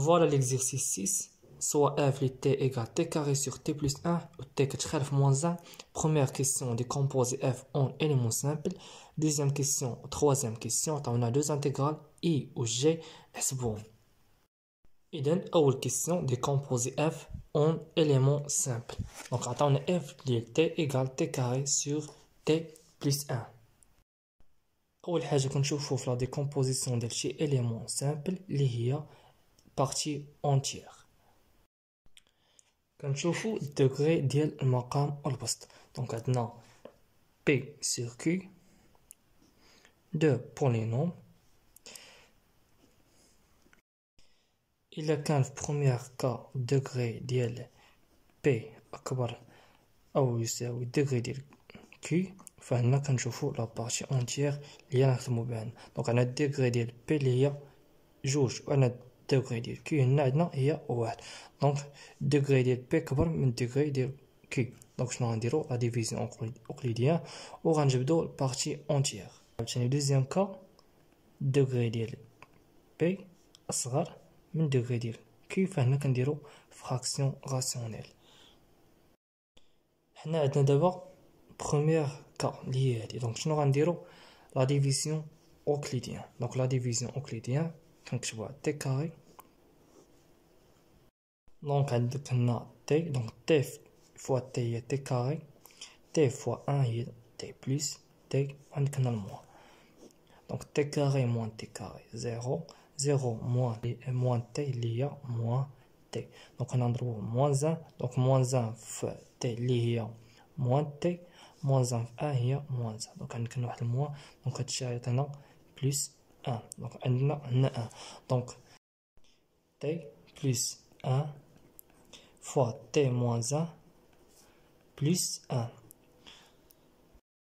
Voilà l'exercice 6. Soit f de t égale t carré sur t plus 1 ou t كتخالف moins 1. Première question, décomposer f en éléments simples. Deuxième question, troisième question, on a deux intégrales i ou g. حسبوهم. إذن أول question, décomposer f en éléments simples. Donc on a f de t égale t carré sur t plus 1. أول حاجة كنشوفو في la décomposition ديال شي élément simple اللي هي partie entière. كنشوفو الدوغري ديال المقام والبسط. دونك عندنا P sur Q 2 pour les nombres. إلا كان في بروميير كا الدوغري ديال P أكبر أو يساوي الدوغري ديال Q، فهنا كنشوفو لا بارتي اونتيير اللي نخدمو بها هنا. دونك عندنا الدوغري ديال P اللي هي جوج، وعندنا الدوغري ديال Q هنا عندنا هي واحد. دونك الدوغري ديال P كبر من الدوغري ديال Q. دونك شنو غنديرو؟ لا ديفيزيون اوكليديان وغنجبدو البارتي اونتيير. عاوتاني دوزيام كا الدوغري ديال P أصغر من الدوغري ديال Q، فهنا كنديرو فراكسيون راسيونيل. حنا عندنا دابا بروميير كا اللي هي هادي. دونك شنو غنديرو؟ لا ديفيزيون اوكليديان. دونك لا ديفيزيون اوكليديان كنكتبوها تي كاري. دونك عندك هنا تي، دونك تي فوا تي هي تي كاري، تي فوا ان هي تي بلس تي، عندك هنا الموان. دونك تي كاري موان تي كاري زيرو، زيرو موان تي اللي هي موان تي. دونك هنا نضربو موان زان، دونك موان زان في تي اللي هي موان تي، موان زان في ان هي موان زان. دونك عندك هنا واحد الموان، دونك هادشي عيطينا بلس ان. دونك عندنا هنا ان، دونك تي بلس ان fois t moins 1 plus 1.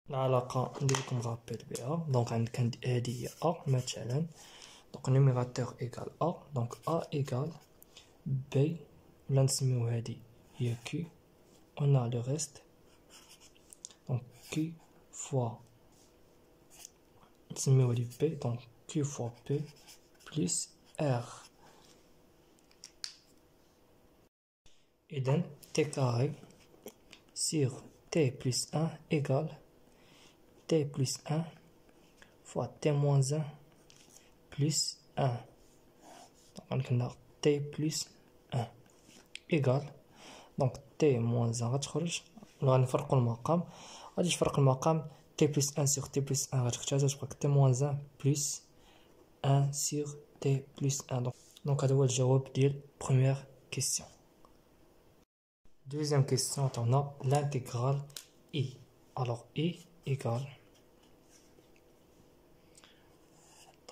العلاقة نديرلكم رابيل بها. دونك عندك هادي هي a مثلا، دونك نيميراتور إيكال a، دونك a إيكال b، ولا نسميو هادي هي q، on a le reste. دونك q fois نسميو هادي b، دونك q fois p plus r. إذن t carré sur t plus 1 égale t plus 1 fois t moins 1 plus 1. Donc on a t plus 1 égale، donc t moins 1 غتخرج، غنفرقو المقام. غادي تفرق المقام t plus 1 sur t plus 1 غتختار تبقى t moins 1 plus 1 sur t plus 1. donc هذا هو الجواب ديال première question. Deuxième question, on a l'intégrale i. Alors i égale,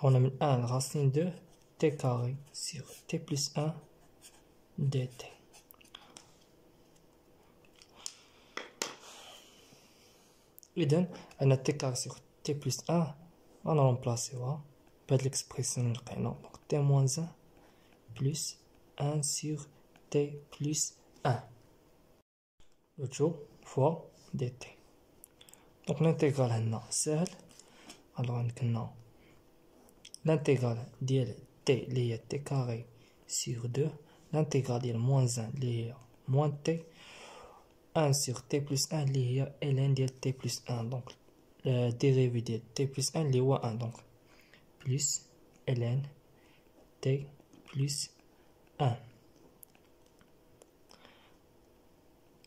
on a mis 1 racine de t carré sur t plus 1 dt. إذن on a t carré sur t plus 1 on a remplacé par l'expression اللي لقينا. donc t moins 1 plus 1 sur t plus 1 l'autre fois dt. donc l'intégrale هنا سهل. alors عندك هنا l'intégrale ديال t اللي هي t carré sur 2، l'intégrale ديال moins 1 اللي هي moins t، 1 sur t plus 1 اللي هي ln ديال t plus 1. donc dérivé ديال t plus 1 اللي هو 1، donc plus ln t plus 1.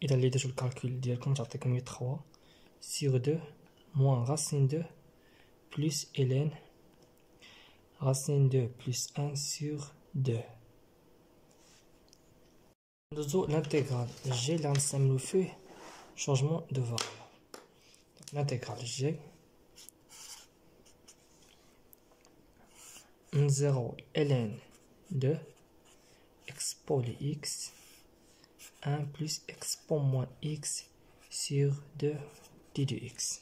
إذا اللي درتو الكالكول ديالكم تعطيكم 3 sur 2 moins racine 2 plus ln racine 2 plus 1 sur 2. ندوزو l'intégrale g اللي غنستعملو فيه changement de variable. l'intégrale g من 0 ln 2 expo les x 1 plus expo moins x sur 2 d de x.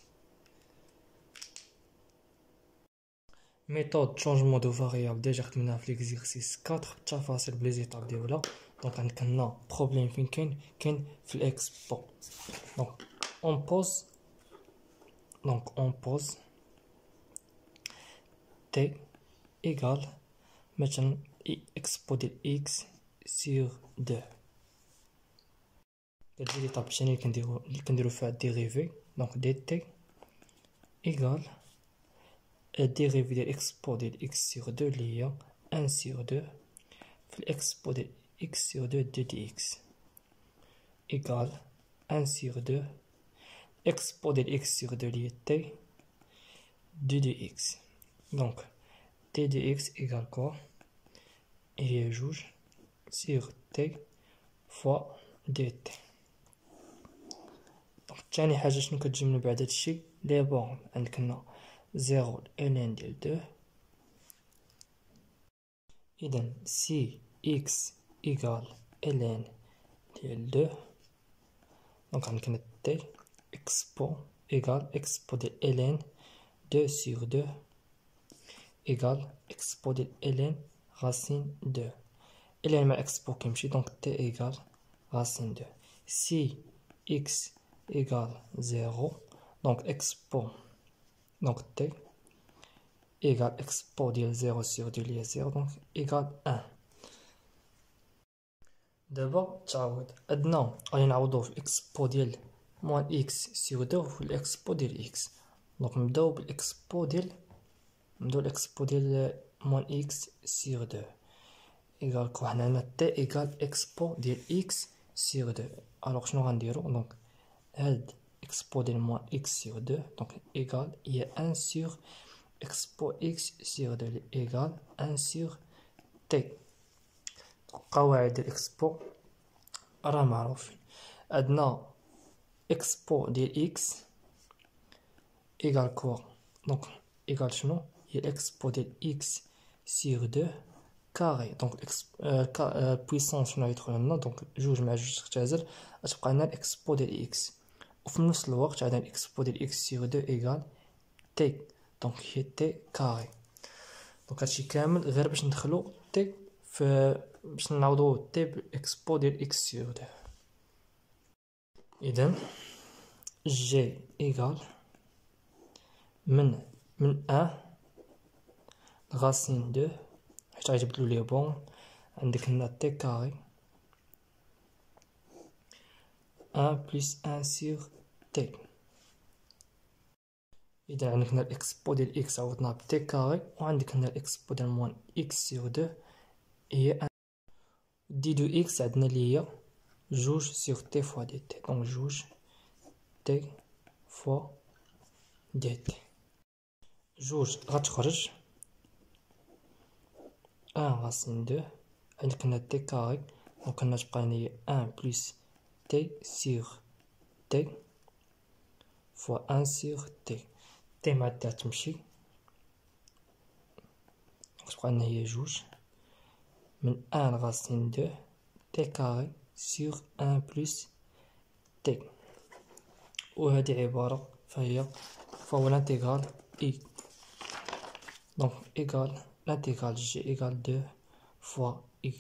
méthode changement de variable déjà خدمناها في l'exercice 4 بالتفاصيل بلي زيتاب ديالها. دونك عندك هنا بروبليم فين كاين في الاكسبو. دونك on pose t égale مثلا expo ديال x sur 2. كتجي ليطاب الثانية اللي كنديرو فيها ديريفي. دونك دي تي إيكال الديريفي ديال إكسبو ديال x sur 2 اللي هي 1 sur 2 في الإكسبو ديال x sur 2 2 دي x إيكال 1 sur 2 إكسبو ديال x sur 2 اللي هي t 2 دي x. دونك t دي x إيكال كوا هي جوج sur t فوا دي تي. تاني حاجة شنو كتجي من بعد هادشي لي بورن عندك هنا 0 ln ديال 2. إذا سي إكس إيكال ln ديال 2. دونك عندك هنا تي إكسبو إيكال إكسبو ديال ln 2 sur 2 إيكال إكسبو ديال ln راسين 2. ln مع إكسبو كيمشي دونك تي إيكال راسين 2. سي إكس égale 0, donc expo, donc t égale expo de 0 sur 2 lié 0, donc égale 1. D'abord, عندنا غادي نعوضو في الاكسبو ديال موان اكس سيغ 2 في الاكسبو ديال اكس. دونك نبداو بالاكسبو ديال موان اكس سيغ 2 ايكال كو حنا هنا تي ايكال اكسبو ديال اكس سيغ 2. الوغ شنو غنديرو؟ دونك هاد expo ديال موان x sur 2 donc égal هي 1 sur expo x sur 2 égal 1 sur t. قواعد ديال expo راه معروفين. عندنا expo ديال x égal كوا دونك égal شنو هي expo ديال x sur 2 كاري. دونك بويسون شنو غيدخل لنا؟ دونك جوج مع جوج تختزل غتبقى لنا الاكسبو ديال x. وفي نفس الوقت عندنا الاكسبو ديال x sur 2 ايكال تي دونك هي تي كاري. دونك هادشي كامل غير باش ندخلو تي باش نعوضو تي بالاكسبو ديال x sur 2. اذا جي ايكال من 1 غاسين 2 حيت غيتبدلو لي بون. عندك هنا تي كاري 1 plus 1 sur t. إذا عندك هنا الإكسبو ديال إكس عوضناها بتي كاري، وعندك هنا الإكسبو ديال موان إكس سيغ 2 هي 1 دي دو إكس عندنا اللي هي جوج سيغ تي فوا دي تي. دونك جوج تي فوا دي تي. جوج غتخرج 1 راسين 2. عندك هنا تي كاري دونك هنا تبقى هنا هي 1 بلس تي سيغ تي فوا 1 سيغ تي. تي مع تي تمشي تبقى لنا هي جوج من 1 راسين 2 تي كاري سيغ 1 بلس تي. وهذه عبارة فهو الانتيغرال اي. دونك ايكال الانتيغرال جي ايكال 2 فوا اي.